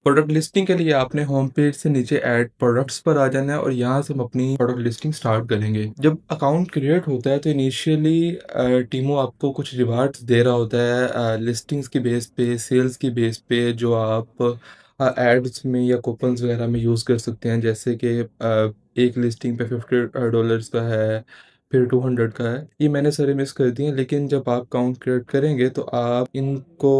Product listing के लिए आपने होम पेज से नीचे ऐड प्रोडक्ट्स पर आ जाना है और यहाँ से हम अपनी प्रोडक्ट लिस्टिंग स्टार्ट करेंगे। जब अकाउंट क्रिएट होता है तो इनिशियली टीमो आपको कुछ रिवार्ड्स दे रहा होता है लिस्टिंग्स की बेस पे, सेल्स की बेस पे, जो आप एड्स में या कूपन्स वगैरह में यूज़ कर सकते हैं। जैसे कि एक लिस्टिंग पे $50 का है, फिर 200 का है। ये मैंने सारे मिस कर दिए हैं, लेकिन जब आप अकाउंट क्रिएट करेंगे तो आप इनको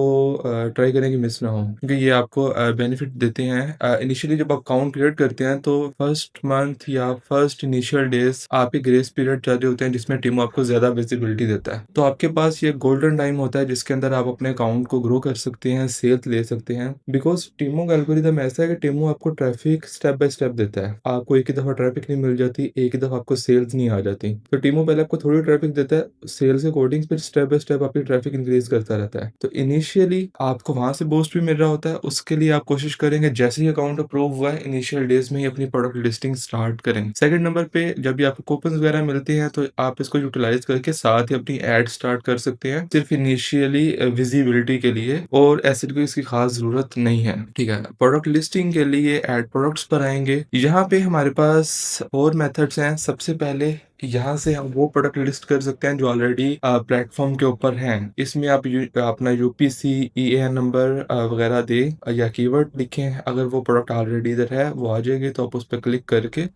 ट्राई करें कि मिस ना हो, क्योंकि ये आपको बेनिफिट देते हैं। इनिशियली जब आप अकाउंट क्रिएट करते हैं तो फर्स्ट मंथ या फर्स्ट इनिशियल डेज आपके ग्रेस पीरियड चल रहे होते हैं, जिसमें टीमो आपको ज़्यादा विजिबिलिटी देता है। तो आपके पास ये गोल्डन टाइम होता है जिसके अंदर आप अपने अकाउंट को ग्रो कर सकते हैं, सेल्स ले सकते हैं। बिकॉज टीमो का एल्गोरिदम ऐसा है कि टीमो आपको ट्रैफिक स्टेप बाय स्टेप देता है। आपको एक ही दफ़ा ट्रैफिक नहीं मिल जाती, एक ही दफ़ा आपको सेल्स नहीं आ जाती। तो टीमो पहले आपको थोड़ी ट्रैफिक देता है, सेल्स के अकॉर्डिंग फिर स्टेप बाय स्टेप आपकी ट्रैफिक इंक्रीज करता रहता है। तो इनिशियली आपको वहां से बूस्ट भी मिल रहा होता है। उसके लिए आप कोशिश करेंगे जैसे ही अकाउंट अप्रूव हुआ है, इनिशियल डेज में ही अपनी प्रोडक्ट लिस्टिंग स्टार्ट करें। सेकंड नंबर पे जब भी आपको कूपन वगैरह मिलते हैं तो आप इसको यूटिलाइज करके साथ ही अपनी एड स्टार्ट कर सकते हैं, सिर्फ इनिशियली विजिबिलिटी के लिए, और ऐसे कोई इसकी खास जरूरत नहीं है। ठीक है, प्रोडक्ट लिस्टिंग के लिए एड प्रोडक्ट्स पर आएंगे। यहाँ पे हमारे पास और मेथड्स हैं। सबसे पहले यहाँ से हम वो प्रोडक्ट लिस्ट कर सकते हैं जो ऑलरेडी प्लेटफॉर्म के ऊपर हैं। इसमें आप अपना यूपीसी ईएन नंबर वगैरह दें या कीवर्ड लिखें। अगर वो प्रोडक्ट ऑलरेडी इधर है वो आ जाएगी, तो आप उस पर क्लिक करके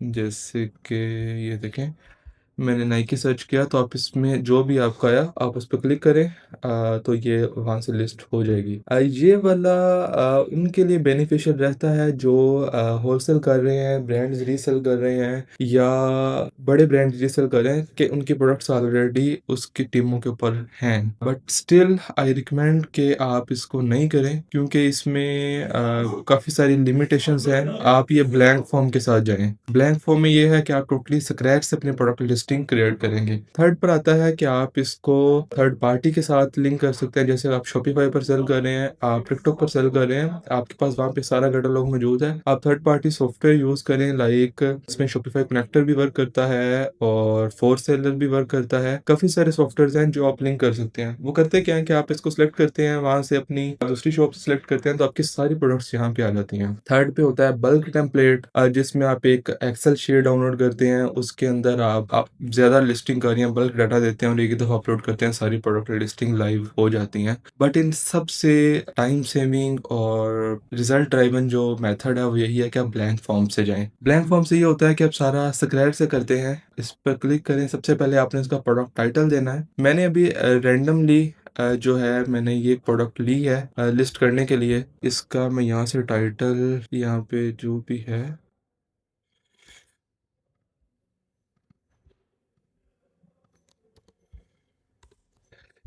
जैसे कि ये देखें, मैंने नाइकी सर्च किया तो आप इसमें जो भी आपका आया आप उस पर क्लिक करें, तो ये वहाँ से लिस्ट हो जाएगी। ये वाला उनके लिए बेनिफिशियल रहता है जो होलसेल कर रहे हैं, ब्रांड्स रीसेल कर रहे हैं, या बड़े ब्रांड रीसेल कर रहे हैं कि उनके प्रोडक्ट्स ऑलरेडी उसकी टीमों के ऊपर हैं। बट स्टिल आई रिकमेंड कि आप इसको नहीं करें, क्योंकि इसमें काफ़ी सारी लिमिटेशंस हैं। आप ये ब्लैंक फॉर्म के साथ जाएं। ब्लैंक फॉर्म में ये है कि आप टोटली स्क्रैच से अपनी प्रोडक्ट लिस्टिंग क्रिएट करेंगे। थर्ड पर आता है कि आप इसको थर्ड पार्टी के साथ लिंक कर सकते हैं। जैसे आप शॉपिफाई पर सेल कर रहे हैं, आप टिकटॉक पर सेल कर रहे हैं, आपके पास वहाँ पे सारा कैटलॉग मौजूद है। आप थर्ड पार्टी सॉफ्टवेयर यूज करें, लाइक इसमें शॉपिफाई कनेक्टर भी वर्क करता है और फोर सेलर भी वर्क करता है। काफी सारे सॉफ्टवेयर हैं जो आप लिंक कर सकते हैं। वो करते क्या है कि आप इसको सिलेक्ट करते हैं, वहां से अपनी दूसरी शॉप सेलेक्ट करते हैं, तो आपकी सारी प्रोडक्ट्स यहाँ पे आ जाती हैं। थर्ड पे होता है बल्क टेम्पलेट, जिसमें आप एक एक्सेल शीट डाउनलोड करते हैं। उसके अंदर आप ज्यादा लिस्टिंग कर रही हैं, बल्क डाटा देते हैं और एक ही दफा अपलोड करते हैं, सारी प्रोडक्ट लिस्टिंग लाइव हो जाती हैं। बट इन सबसे टाइम सेविंग और रिजल्ट ड्राइवन जो मेथड है वो यही है कि आप ब्लैंक फॉर्म से जाएं। ब्लैंक फॉर्म से ये होता है कि आप सारा स्क्रैच से करते हैं। इस पर क्लिक करें, सबसे पहले आपने इसका प्रोडक्ट टाइटल देना है। मैंने अभी रैंडमली जो है मैंने ये प्रोडक्ट ली है लिस्ट करने के लिए। इसका मैं यहाँ से टाइटल यहाँ पे जो भी है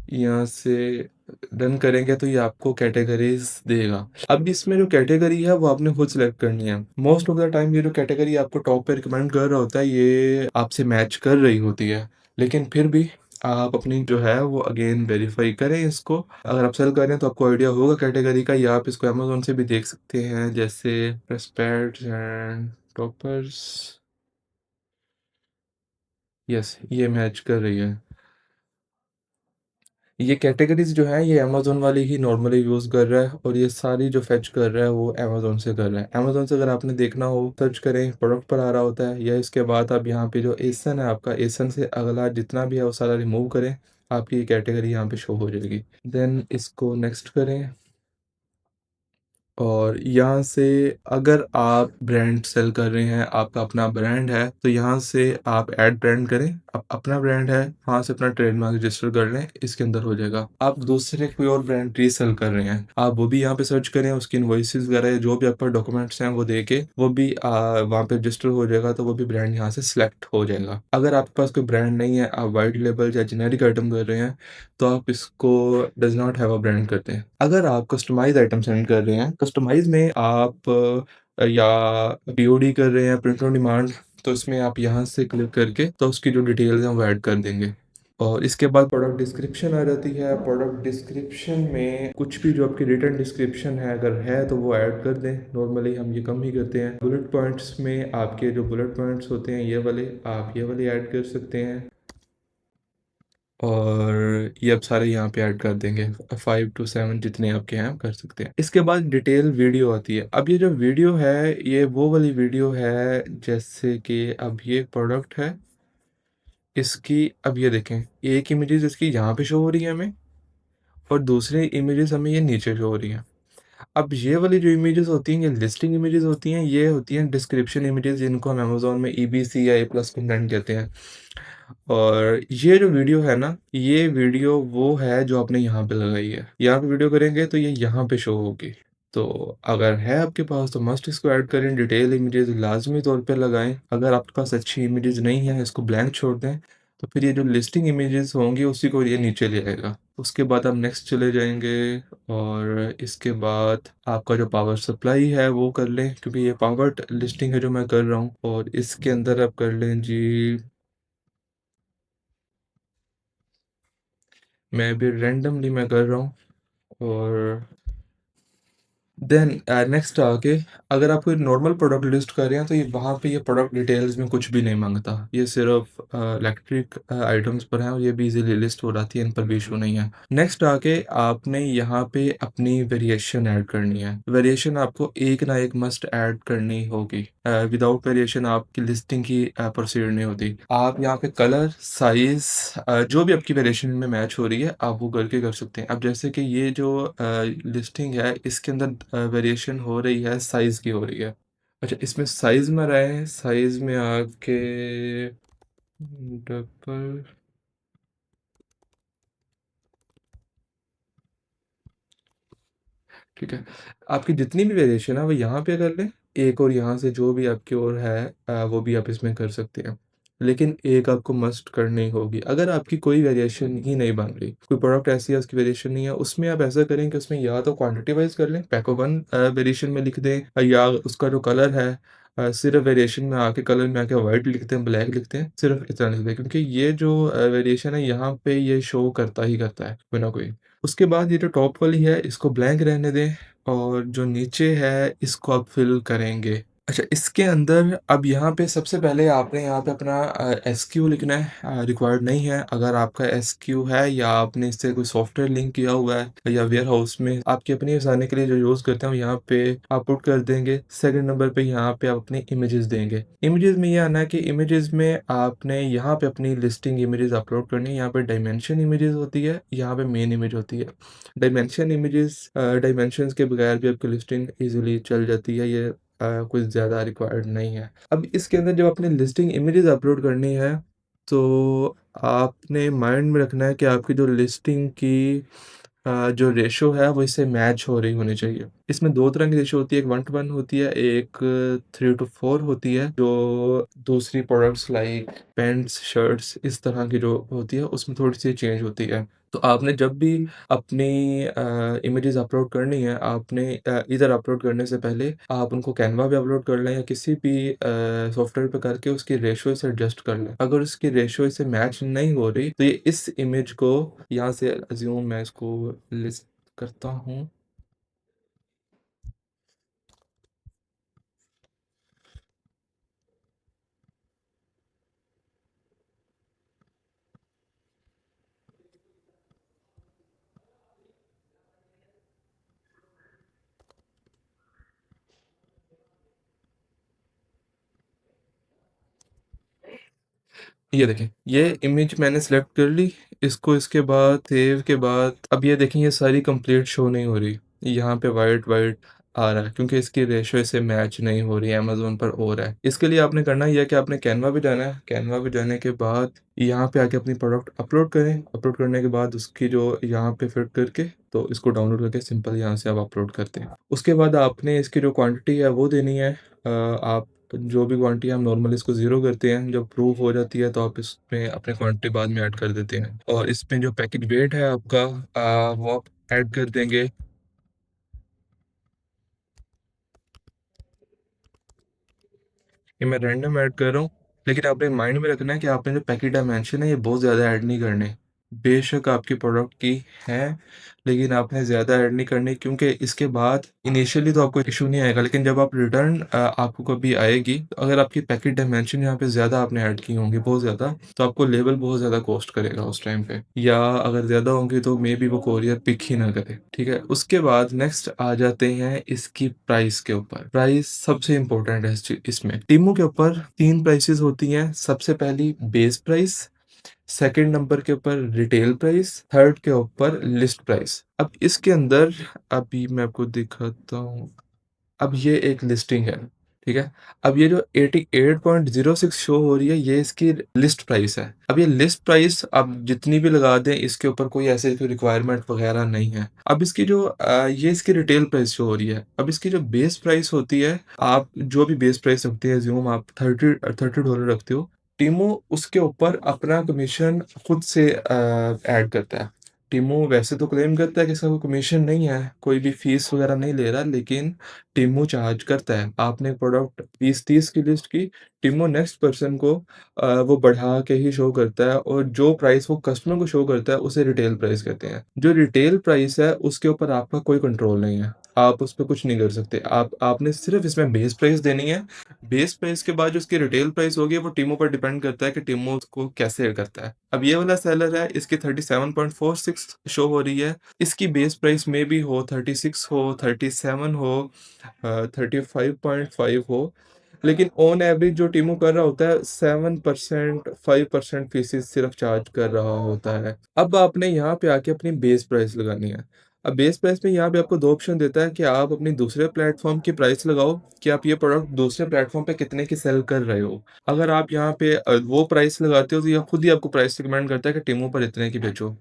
यहाँ से डन करेंगे तो ये आपको कैटेगरीज देगा। अब इसमें जो कैटेगरी है वो आपने खुद सिलेक्ट करनी है। मोस्ट ऑफ द टाइम ये जो कैटेगरी आपको टॉप पे रिकमेंड कर रहा होता है ये आपसे मैच कर रही होती है, लेकिन फिर भी आप अपनी जो है वो अगेन वेरीफाई करें इसको। अगर आप सेल कर रहे हैं तो आपको आइडिया होगा कैटेगरी का, या आप इसको अमेजोन से भी देख सकते हैं, जैसे रेस्पेक्ट एंड टॉपर्स। यस, ये मैच कर रही है। ये कैटेगरीज जो है ये अमेजोन वाली ही नॉर्मली यूज़ कर रहा है, और ये सारी जो फेच कर रहा है वो अमेजोन से कर रहा है। अमेजोन से अगर आपने देखना हो सर्च करें, प्रोडक्ट पर आ रहा होता है, या इसके बाद आप यहाँ पे जो एसन है आपका, एसन से अगला जितना भी है वो सारा रिमूव करें, आपकी ये कैटेगरी यहाँ पे शो हो जाएगी। देन इसको नेक्स्ट करें, और यहाँ से अगर आप ब्रांड सेल कर रहे हैं, आपका अपना ब्रांड है, तो यहाँ से आप ऐड ब्रांड करें। अपना ब्रांड है, वहाँ से अपना ट्रेडमार्क रजिस्टर कर लें, इसके अंदर हो जाएगा। आप दूसरे कोई और ब्रांड रीसेल कर रहे हैं, आप वो भी यहाँ पे सर्च करें, उसकी इनवॉइसेस वगैरह जो भी आपका डॉक्यूमेंट्स हैं वो दे के वो भी वहाँ पे रजिस्टर हो जाएगा, तो वो भी ब्रांड यहाँ से सिलेक्ट हो जाएगा। अगर आपके पास कोई ब्रांड नहीं है, आप वाइट लेबल या जेनेरिक आइटम कर रहे हैं, तो आप इसको does not have a brand करते हैं। अगर आप कस्टमाइज आइटम सेंड कर रहे हैं, कस्टमाइज में आप या पीओडी कर रहे हैं, प्रिंट ऑन डिमांड, तो इसमें आप यहाँ से क्लिक करके तो उसकी जो डिटेल्स हैं वो ऐड कर देंगे। और इसके बाद प्रोडक्ट डिस्क्रिप्शन आ जाती है। प्रोडक्ट डिस्क्रिप्शन में कुछ भी जो आपकी रिटर्न डिस्क्रिप्शन है अगर है तो वो ऐड कर दें। नॉर्मली हम ये कम ही करते हैं। बुलेट पॉइंट्स में आपके जो बुलेट पॉइंट्स होते हैं ये वाले, आप ये वाले ऐड कर सकते हैं। और ये अब सारे यहाँ पे ऐड कर देंगे। 5 टू 7 जितने आपके हैं आप कर सकते हैं। इसके बाद डिटेल वीडियो आती है। अब ये जो वीडियो है ये वो वाली वीडियो है जैसे कि अब ये प्रोडक्ट है, इसकी अब ये देखें, एक इमेजेस इसकी यहाँ पे शो हो रही है हमें और दूसरी इमेजेस हमें ये नीचे शो हो रही हैं। अब ये वाली जो इमेजेस होती हैं ये लिस्टिंग इमेजेस होती हैं, ये होती हैं डिस्क्रिप्शन इमेजेस जिनको हम अमेज़न में ईबीसी या ए प्लस कंटेंट कहते हैं। और ये जो वीडियो है ना, ये वीडियो वो है जो आपने यहाँ पे लगाई है। यहाँ पे वीडियो करेंगे तो ये यहाँ पे शो होगी। तो अगर है आपके पास तो मस्ट इसको ऐड करें, डिटेल इमेजेस लाज़मी तौर पे लगाएँ। अगर आपके पास अच्छी इमेजेस नहीं है, इसको ब्लैंक छोड़ दें, तो फिर ये जो लिस्टिंग इमेजेस होंगी उसी को ये नीचे ले आएगा। उसके बाद हम नेक्स्ट चले जाएँगे और इसके बाद आपका जो पावर सप्लाई है वो कर लें, क्योंकि ये पावर लिस्टिंग है जो मैं कर रहा हूँ। और इसके अंदर आप कर लें जी, मैं अभी रैंडमली मैं कर रहा हूँ। और देन नेक्स्ट आके अगर आप कोई नॉर्मल प्रोडक्ट लिस्ट कर रहे हैं तो ये वहाँ पे ये प्रोडक्ट डिटेल्स में कुछ भी नहीं मांगता। ये सिर्फ इलेक्ट्रिक आइटम्स पर है और ये भी इजीली लिस्ट हो जाती है, इन पर भी इशू नहीं है। नेक्स्ट आके आपने यहाँ पे अपनी वेरिएशन ऐड करनी है। वेरिएशन आपको एक ना एक मस्ट ऐड करनी होगी। विदाउट वेरिएशन आपकी लिस्टिंग की प्रोसीड नहीं होती। आप यहाँ पे कलर, साइज, जो भी आपकी वेरिएशन में मैच हो रही है आप वो करके कर सकते हैं। अब जैसे कि ये जो लिस्टिंग है इसके अंदर वेरिएशन हो रही है, साइज की हो रही है। अच्छा, इसमें साइज में रहे, साइज में आके डबल, ठीक है। आपकी जितनी भी वेरिएशन है वो यहाँ पे कर लें, एक और यहाँ से जो भी आपकी और है वो भी आप इसमें कर सकते हैं। लेकिन एक आपको मस्ट करनी होगी। अगर आपकी कोई वेरिएशन ही नहीं बन रही, कोई प्रोडक्ट ऐसी है उसकी वेरिएशन नहीं है, उसमें आप ऐसा करें कि उसमें या तो क्वांटिटी वाइज़ कर लें, पैक वन वेरिएशन में लिख दें, या उसका जो कलर है सिर्फ़ वेरिएशन में आके कलर में आके व्हाइट लिखते हैं, ब्लैक लिखते हैं, सिर्फ़ इतना लिख दें, क्योंकि ये जो वेरिएशन है यहाँ पे ये शो करता ही करता है कोई ना कोई। उसके बाद ये जो टॉप वाली है इसको ब्लैंक रहने दें और जो नीचे है इसको आप फिल करेंगे। अच्छा, इसके अंदर अब यहाँ पे सबसे पहले आपने यहाँ पे अपना एसक्यू लिखना है। रिक्वायर्ड नहीं है। अगर आपका एसक्यू है या आपने इससे कोई सॉफ्टवेयर लिंक किया हुआ है या वेयर हाउस में आपकी अपनी आसानी के लिए जो यूज़ करते हैं वो यहाँ पे आप पुट कर देंगे। सेकंड नंबर पे यहाँ पे आप अपनी इमेजेस देंगे। इमेजेस में ये आना है कि इमेजेस में आपने यहाँ पे अपनी लिस्टिंग इमेजेस अपलोड करनी है। यहाँ पे डायमेंशन इमेजेस होती है, यहाँ पे मेन इमेज होती है। डायमेंशन इमेजेस डायमेंशंस के बगैर भी आपकी लिस्टिंग ईज़िली चल जाती है। ये कुछ ज़्यादा रिक्वायर्ड नहीं है। अब इसके अंदर जब आपने लिस्टिंग इमेजेस अपलोड करनी है, तो आपने माइंड में रखना है कि आपकी जो लिस्टिंग की जो रेशो है वो इससे मैच हो रही होनी चाहिए। इसमें 2 तरह की रेशो होती है, एक 1 टू 1 होती है, एक 3 टू 4 होती है, जो दूसरी प्रोडक्ट्स लाइक पैंट्स, शर्ट्स इस तरह की जो होती है उसमें थोड़ी-सी चेंज होती है। तो आपने जब भी अपनी इमेजेस अपलोड करनी है, आपने इधर अपलोड करने से पहले आप उनको कैनवा पे अपलोड कर लें या किसी भी सॉफ्टवेयर पे करके उसकी रेशो से एडजस्ट कर लें। अगर उसकी रेशो इससे मैच नहीं हो रही तो ये इस इमेज को यहाँ से अज़्यूम मैं इसको लिस्ट करता हूँ। ये देखें, ये इमेज मैंने सेलेक्ट कर ली, इसको इसके बाद सेव के बाद अब ये देखें ये सारी कंप्लीट शो नहीं हो रही। यहाँ पे व्हाइट-व्हाइट आ रहा है क्योंकि इसकी रेशो इससे मैच नहीं हो रही है, अमेज़न पर हो रहा है। इसके लिए आपने करना ये है कि आपने कैनवा पे जाना है, कैनवा पे जाने के बाद यहाँ पे आके अपनी प्रोडक्ट अपलोड करें। अपलोड करने के बाद उसकी जो यहाँ पे फिट करके तो इसको डाउनलोड करके सिंपल यहाँ से आप अपलोड करते हैं। उसके बाद आपने इसकी जो क्वांटिटी है वो देनी है। आप जो भी क्वांटिटी हम नॉर्मली इसको ज़ीरो करते हैं, जब प्रूफ हो जाती है तो आप इसमें अपनी क्वांटिटी बाद में ऐड कर देते हैं और इसमें जो पैकेज वेट है आपका वो आप ऐड कर देंगे। ये मैं रैंडम ऐड कर रहा हूँ, लेकिन आपने माइंड में रखना है कि आपने जो पैकेट डायमेंशन है ये बहुत ज़्यादा ऐड नहीं करने। बेशक आपकी प्रोडक्ट की हैं, लेकिन आपने ज़्यादा ऐड नहीं करनी क्योंकि इसके बाद इनिशियली तो आपको इश्यू नहीं आएगा, लेकिन जब आप रिटर्न आपको कभी आएगी, तो अगर आपकी पैकेट डायमेंशन यहाँ पे ज़्यादा आपने ऐड की होंगी, बहुत ज़्यादा, तो आपको लेबल बहुत ज़्यादा कॉस्ट करेगा उस टाइम पे, या अगर ज़्यादा होंगी तो मेबी वो कोरियर पिक ही ना करे, ठीक है? उसके बाद नेक्स्ट आ जाते हैं इसकी प्राइस के ऊपर। प्राइस सबसे इम्पोर्टेंट है इसमें। टीमू के ऊपर 3 प्राइसेज़ होती हैं। सबसे पहली बेस प्राइस, सेकंड नंबर के ऊपर रिटेल प्राइस, थर्ड के ऊपर लिस्ट प्राइस। अब इसके अंदर अभी मैं आपको दिखाता हूँ। अब ये एक लिस्टिंग है, ठीक है? अब ये जो 88.06 शो हो रही है, ये इसकी लिस्ट प्राइस है। अब ये लिस्ट प्राइस आप जितनी भी लगा दें, इसके ऊपर कोई ऐसे कोई रिक्वायरमेंट वगैरह नहीं है। अब इसकी जो ये इसकी रिटेल प्राइस शो हो रही है। अब इसकी जो बेस प्राइस होती है, आप जो भी बेस प्राइस रखते हैं, अज़्यूम आप $30 रखते हो, टीमो उसके ऊपर अपना कमीशन खुद से ऐड करता है। टीमो वैसे तो क्लेम करता है कि इसका कोई कमीशन नहीं है, कोई भी फीस वगैरह नहीं ले रहा, लेकिन टीमो चार्ज करता है। आपने प्रोडक्ट 20-30 की लिस्ट की, टीमो नेक्स्ट पर्सन को वो बढ़ा के ही शो करता है, और जो प्राइस वो कस्टमर को शो करता है, उसे रिटेल प्राइस कहते हैं। जो रिटेल प्राइस है, उसके ऊपर आपका कोई कंट्रोल नहीं है। आप उस पे कुछ नहीं कर सकते। आपने सिर्फ़ इसमें बेस प्राइस देनी है। बेस प्राइस के बाद जो उसकी रिटेल प्राइस होगी, वो टीमो पर डिपेंड करता है कि टीमो उसको कैसे करता है। अब ये वाला सेलर है, इसकी 37.46 शो हो रही है। इसकी बेस प्राइस में भी हो 36 हो, 37 हो, 35.5 हो, लेकिन ऑन एवरेज जो टीमो कर रहा होता है 7%, 5% फीसेस सिर्फ चार्ज कर रहा होता है। अब आपने यहाँ पे आके अपनी बेस प्राइस लगानी है। अब बेस प्राइस में यहाँ पे आपको 2 ऑप्शन देता है कि आप अपनी दूसरे प्लेटफ़ॉर्म की प्राइस लगाओ, कि आप ये प्रोडक्ट दूसरे प्लेटफ़ॉर्म पे कितने की सेल कर रहे हो। अगर आप यहाँ पे वो प्राइस लगाते हो, तो ये खुद ही आपको प्राइस रिकमेंड करता है कि टिमो पर इतने की बेचो।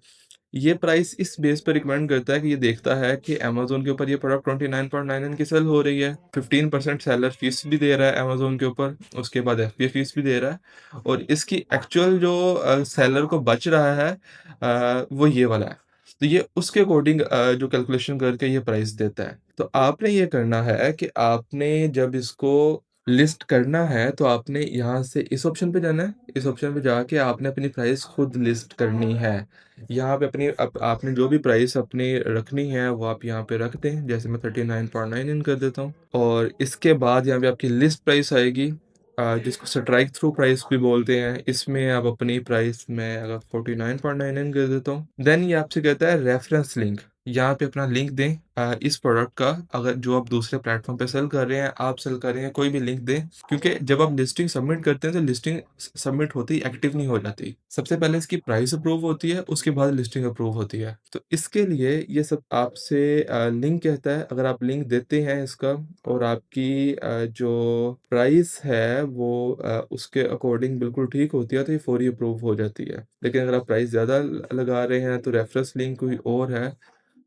ये प्राइस इस बेस पे रिकमेंड करता है कि ये देखता है कि अमेज़न के ऊपर ये प्रोडक्ट 29.99 की सेल हो रही है, 15% सेलर फीस भी दे रहा है अमेज़न के ऊपर, उसके बाद एफबीए फीस भी दे रहा है, और इसकी एक्चुअल जो सेलर को बच रहा है वो ये वाला है। तो ये उसके अकॉर्डिंग जो कैलकुलेशन करके ये प्राइस देता है। तो आपने ये करना है कि आपने जब इसको लिस्ट करना है, तो आपने यहाँ से इस ऑप्शन पे जाना है, इस ऑप्शन पे जाके आपने अपनी प्राइस खुद लिस्ट करनी है। यहाँ पे अपनी आपने जो भी प्राइस अपनी रखनी है, वो आप यहाँ पे रख दें। जैसे मैं 39.99 कर देता हूँ, और इसके बाद यहाँ पे आपकी लिस्ट प्राइस आएगी, जिसको स्ट्राइक थ्रू प्राइस भी बोलते हैं। इसमें आप अपनी प्राइस मैं अगर 49.99 कर देता हूँ, देन ये आपसे कहता है रेफरेंस लिंक। यहाँ पे अपना लिंक दें इस प्रोडक्ट का, अगर जो आप दूसरे प्लेटफॉर्म पे सेल कर रहे हैं, आप सेल कर रहे हैं, कोई भी लिंक दें, क्योंकि जब आप लिस्टिंग सबमिट करते हैं, तो लिस्टिंग सबमिट होते ही एक्टिव नहीं हो जाती। सबसे पहले इसकी प्राइस अप्रूव होती है, उसके बाद लिस्टिंग अप्रूव होती है। तो इसके लिए ये सब आपसे लिंक कहता है। अगर आप लिंक देते हैं इसका, और आपकी जो प्राइस है वो उसके अकॉर्डिंग बिल्कुल ठीक होती है, तो ये फौरी अप्रूव हो जाती है। लेकिन अगर आप प्राइस ज़्यादा लगा रहे हैं, तो रेफरेंस लिंक कोई और है,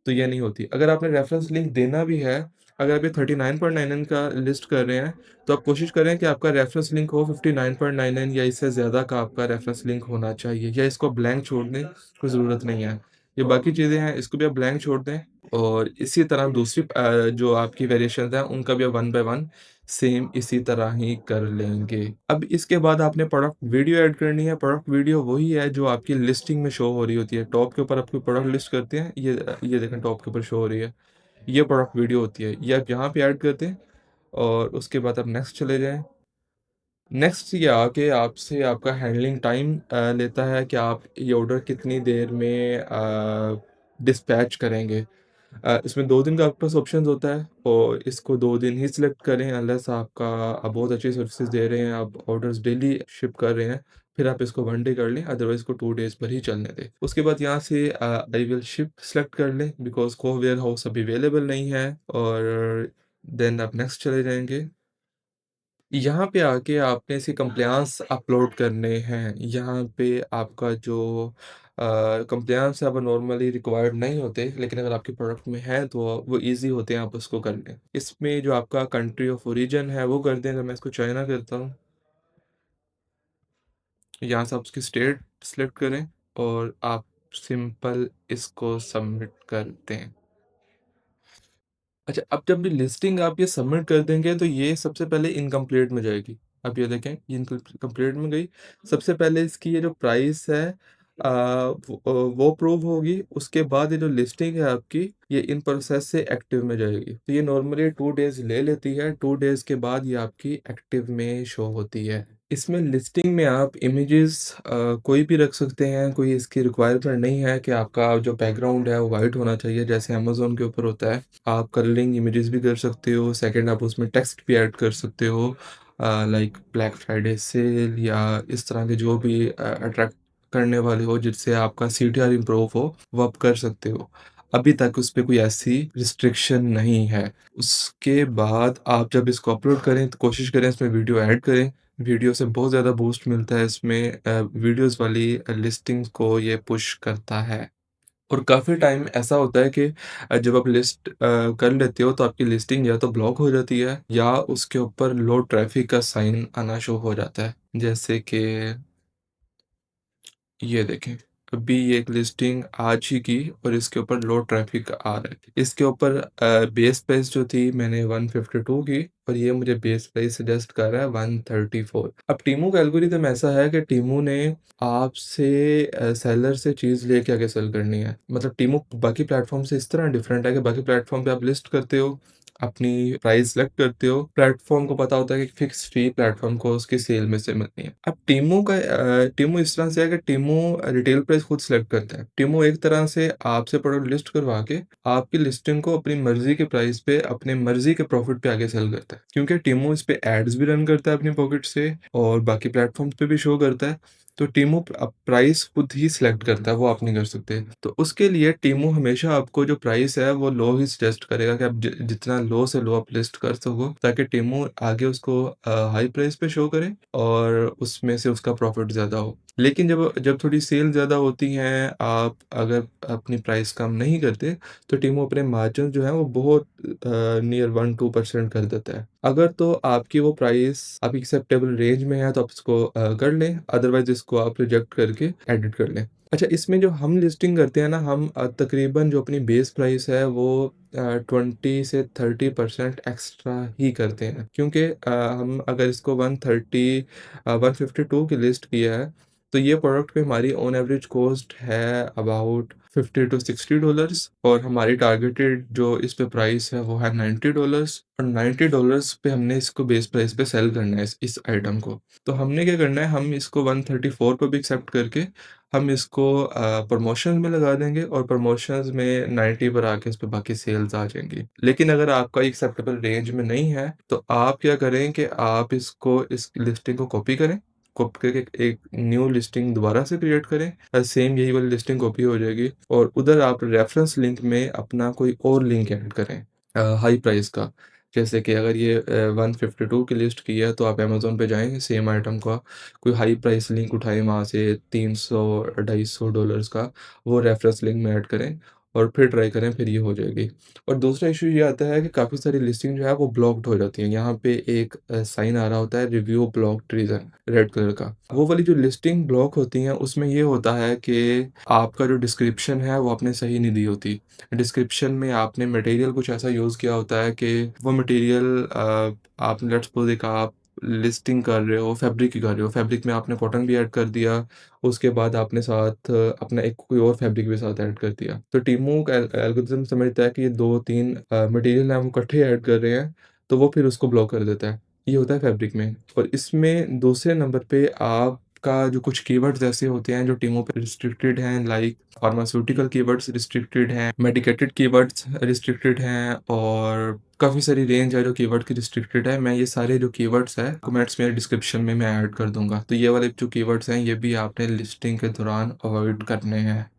तो ये नहीं होती। अगर आपने रेफरेंस लिंक देना भी है, अगर आप ये 39.99 का लिस्ट कर रहे हैं, तो आप कोशिश करें कि आपका रेफरेंस लिंक हो 59.99 या इससे ज़्यादा का आपका रेफरेंस लिंक होना चाहिए, या इसको ब्लैंक छोड़ दें, कोई ज़रूरत नहीं है। ये बाकी चीज़ें हैं, इसको भी आप ब्लैंक छोड़ दें, और इसी तरह दूसरी जो आपकी वेरिएशंस हैं, उनका भी आप वन बाय वन सेम इसी तरह ही कर लेंगे। अब इसके बाद आपने प्रोडक्ट वीडियो ऐड करनी है। प्रोडक्ट वीडियो वही है जो आपकी लिस्टिंग में शो हो रही होती है। टॉप के ऊपर आप कोई प्रोडक्ट लिस्ट करते हैं, ये देखें टॉप के ऊपर शो हो रही है। ये प्रोडक्ट वीडियो होती है। ये आप यहाँ पे ऐड करते हैं, और उसके बाद आप नेक्स्ट चले जाएँ। नेक्स्ट ये आके आपसे आपका हैंडलिंग टाइम लेता है कि आप ये ऑर्डर कितनी देर में डिस्पैच करेंगे। इसमें 2 दिन का आपके पास ऑप्शंस होता है, और इसको 2 दिन ही सिलेक्ट करें, अनलेस आपका आप बहुत अच्छी सर्विसेज दे रहे हैं, आप ऑर्डर्स डेली शिप कर रहे हैं, फिर आप इसको 1 डे कर लें, अदरवाइज़ इसको 2 डेज़ पर ही चलने दें। उसके बाद यहाँ से आई विल शिप सेलेक्ट कर लें, बिकॉज़ को वेयर हाउस अभी अवेलेबल नहीं है, और देन आप नेक्स्ट चले जाएँगे। यहाँ पे आके आपने इसके कंप्लायंस अपलोड करने हैं। यहाँ पे आपका जो कंप्लायंस है वो नॉर्मली रिक्वायर्ड नहीं होते, लेकिन अगर आपके प्रोडक्ट में है तो वो ईज़ी होते हैं, आप उसको कर लें। इसमें जो आपका कंट्री ऑफ ओरिजिन है वो कर दें। अगर मैं इसको चाइना करता हूँ, यहाँ से आप उसकी स्टेट सेलेक्ट करें, और आप सिंपल इसको सबमिट कर दें। अच्छा, अब जब भी लिस्टिंग आप ये सबमिट कर देंगे, तो ये सबसे पहले इनकम्प्लीट में जाएगी। आप ये देखें, ये इनकम्प्लीट में गई। सबसे पहले इसकी ये जो प्राइस है, वो प्रूव होगी, उसके बाद ये जो लिस्टिंग है आपकी, ये इन प्रोसेस से एक्टिव में जाएगी। तो ये नॉर्मली 2 डेज़ ले लेती है, 2 डेज़ के बाद ये आपकी एक्टिव में शो होती है। इसमें लिस्टिंग में आप इमेजेस कोई भी रख सकते हैं, कोई इसकी रिक्वायरमेंट नहीं है कि आपका जो बैकग्राउंड है वो वाइट होना चाहिए जैसे अमेज़न के ऊपर होता है। आप कलरिंग इमेजेस भी कर सकते हो, सेकंड आप उसमें टेक्स्ट भी ऐड कर सकते हो, लाइक ब्लैक फ्राइडे सेल या इस तरह के जो भी अट्रैक्ट करने वाले हो जिससे आपका सीटीआर इम्प्रूव हो, वो आप कर सकते हो। अभी तक उस पे कोई ऐसी रिस्ट्रिक्शन नहीं है। उसके बाद आप जब इसको अपलोड करें तो कोशिश करें इसमें वीडियो ऐड करें। वीडियो से बहुत ज़्यादा बूस्ट मिलता है इसमें, वीडियोज़ वाली लिस्टिंग्स को ये पुश करता है। और काफ़ी टाइम ऐसा होता है कि जब आप लिस्ट कर लेते हो तो आपकी लिस्टिंग या तो ब्लॉक हो जाती है या उसके ऊपर लो ट्रैफिक का साइन आना शो हो जाता है। जैसे कि ये देखें, अभी ये एक लिस्टिंग आज ही की और इसके ऊपर लो ट्रैफिक आ रहा है। इसके ऊपर बेस प्राइस जो थी मैंने 152 की और ये मुझे बेस प्राइस सजेस्ट कर रहा है 134। अब टीमू का एल्गोरिदम ऐसा है कि टीमू ने आपसे सेलर से चीज़ लेके आगे सेल करनी है। मतलब टीमू बाकी प्लेटफ़ॉर्म से इस तरह डिफरेंट है कि बाकी प्लेटफ़ॉर्म पे आप लिस्ट करते हो, अपनी प्राइस सेलेक्ट करते हो, प्लेटफ़ॉर्म को पता होता है कि फिक्स फी प्लेटफ़ॉर्म को उसकी सेल में से मिलनी है। अब टीमू इस तरह से है कि टीमू रिटेल प्राइस खुद सेलेक्ट करता है। टीमू एक तरह से आपसे प्रोडक्ट लिस्ट करवा के आपकी लिस्टिंग को अपनी मर्ज़ी के प्राइस पे, अपनी मर्ज़ी के प्रॉफ़िट पे आगे सेल करता है। क्योंकि टीमू इस पे एड्स भी रन करता है अपनी पॉकेट से और बाकी प्लेटफ़ॉर्म्स पे भी शो करता है। तो टीमू प्राइस खुद ही सिलेक्ट करता है, वो आप नहीं कर सकते। तो उसके लिए टीमू हमेशा आपको जो प्राइस है वो लो ही सजेस्ट करेगा कि आप जितना लो से लो आप लिस्ट कर सको ताकि टीमू आगे उसको हाई प्राइस पे शो करे और उसमें से उसका प्रॉफिट ज़्यादा हो। लेकिन जब जब थोड़ी सेल ज़्यादा होती हैं, आप अगर अपनी प्राइस कम नहीं करते, तो टीमू अपने मार्जिन जो है वो बहुत नियर 1-2% कर देता है। अगर तो आपकी वो प्राइस आपकी एक्सेप्टेबल रेंज में है तो आप इसको कर लें, अदरवाइज़ इसको आप रिजेक्ट करके एडिट कर लें। अच्छा, इसमें जो हम लिस्टिंग करते हैं ना, हम तकरीबन जो अपनी बेस प्राइस है वो 20 से 30% एक्स्ट्रा ही करते हैं क्योंकि हम अगर इसको 152 की लिस्ट किया है तो ये प्रोडक्ट पे हमारी ऑन एवरेज कॉस्ट है अबाउट $50 to $60 और हमारी टारगेटेड जो इस पे प्राइस है वो है $90 और $90 पे हमने इसको बेस प्राइस पे सेल करना है इस आइटम को। तो हमने क्या करना है, हम इसको 134 पे भी एक्सेप्ट करके हम इसको प्रमोशंस में लगा देंगे और प्रमोशंस में 90 पर आके इस पे बाकी सेल्स आ जाएँगी। लेकिन अगर आपका एक्सेप्टेबल रेंज में नहीं है, तो आप क्या करें कि आप इसको इस लिस्टिंग को कॉपी करें, कॉपी करके एक न्यू लिस्टिंग दोबारा से क्रिएट करें, सेम यही वाली लिस्टिंग कॉपी हो जाएगी और उधर आप रेफरेंस लिंक में अपना कोई और लिंक ऐड करें हाई प्राइस का। जैसे कि अगर ये 152 की लिस्ट की है तो आप अमेज़न पे जाएँ, सेम आइटम का कोई हाई प्राइस लिंक उठाएँ वहाँ से 300 $250 का, वो रेफरेंस लिंक में ऐड करें और फिर ट्राई करें, फिर ये हो जाएगी। और दूसरा इश्यू ये आता है कि काफ़ी सारी लिस्टिंग जो है वो ब्लॉक्ड हो जाती हैं। यहाँ पे एक साइन आ रहा होता है review blocked reason red colour का। वो वाली जो लिस्टिंग ब्लॉक होती हैं उसमें ये होता है कि आपका जो डिस्क्रिप्शन है वो आपने सही नहीं दी होती। डिस्क्रिप्शन में आपने मटेरियल कुछ ऐसा यूज़ किया होता है कि वो मटेरियल आपने लेट्स सपोज़ एक आप लिस्टिंग कर रहे हो, फैब्रिक की कर रहे हो, फैब्रिक में आपने कॉटन भी ऐड कर दिया, उसके बाद आपने साथ अपना एक कोई और फैब्रिक भी साथ ऐड कर दिया। तो टीमू का एल्गोरिथम समझता है कि ये 2-3 मटेरियल हैं, हम इकट्ठे ऐड कर रहे हैं, तो वो फिर उसको ब्लॉक कर देता है। ये होता है फैब्रिक में और इसमें दूसरे नंबर पे आपका जो कुछ कीवर्ड्स ऐसे होते हैं जो टीमों पे रिस्ट्रिक्टेड हैं, लाइक फार्मास्यूटिकल कीवर्ड्स रिस्ट्रिक्टेड हैं, मेडिकेटेड कीवर्ड्स रिस्ट्रिक्टेड हैं और काफ़ी सारी रेंज है जो कीवर्ड की रिस्ट्रिक्टेड है। मैं ये सारे जो कीवर्ड्स हैं कमेंट्स में डिस्क्रिप्शन में मैं ऐड कर दूँगा। तो ये वाले जो कीवर्ड्स हैं ये भी आपने लिस्टिंग के दौरान अवॉइड करने हैं।